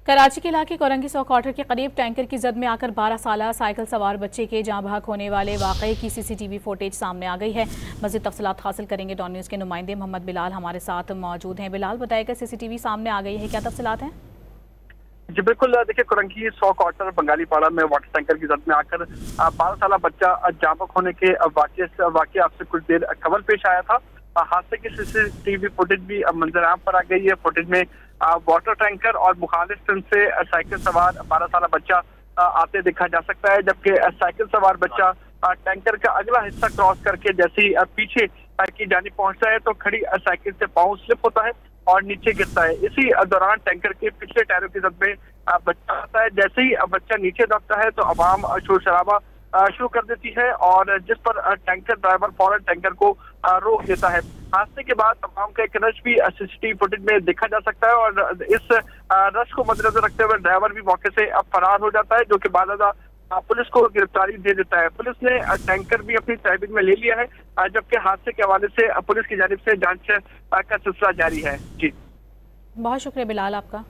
कराची के इलाके कोरंगी 100 क्वार्टर के करीब टैंकर की जद में आकर 12 साल साइकिल सवार बच्चे के जाँ बहक होने वाले वाक़े की CCTV फुटेज सामने आ गई है। मज़ीद तफसीलात हासिल करेंगे। डॉन न्यूज़ के नुमाइंदे मोहम्मद बिलाल हमारे साथ मौजूद हैं। बिलाल, बताएगा CCTV सामने आ गई है, क्या तफसीलात हैं? जी बिल्कुल, देखिए कोरंगी 100 क्वार्टर बंगाली पाड़ा में वाटर टैंकर की जद में आकर 12 साल बच्चा जाँ बहक होने के वाक़े आपसे कुछ देर कबल पेश आया था। हादसे की CCTV फुटेज भी मंजर आम पर आ गई है। फुटेज में वाटर टैंकर और मुखालिफ फिल्म से साइकिल सवार 12 साल बच्चा आते देखा जा सकता है, जबकि साइकिल सवार बच्चा टैंकर का अगला हिस्सा क्रॉस करके जैसे ही पीछे की जानिब पहुंचता है तो खड़ी साइकिल से पांव स्लिप होता है और नीचे गिरता है। इसी दौरान टैंकर के पिछले टायरों की जद में बच्चा आता है। जैसे ही बच्चा नीचे दबता है तो अवाम शोर शराबा शुरू कर देती है और जिस पर टैंकर ड्राइवर फौरन टैंकर को रोक देता है। हादसे के बाद तमाम का एक रश भी CCTV फुटेज में देखा जा सकता है और इस रश को मद्देनजर रखते हुए ड्राइवर भी मौके से अब फरार हो जाता है, जो कि बाकायदा पुलिस को गिरफ्तारी दे देता है। पुलिस ने टैंकर भी अपनी तहवीज़ में ले लिया है, जबकि हादसे के हवाले से पुलिस की जानिब से जांच का सिलसिला जारी है। जी बहुत शुक्रिया बिलाल आपका।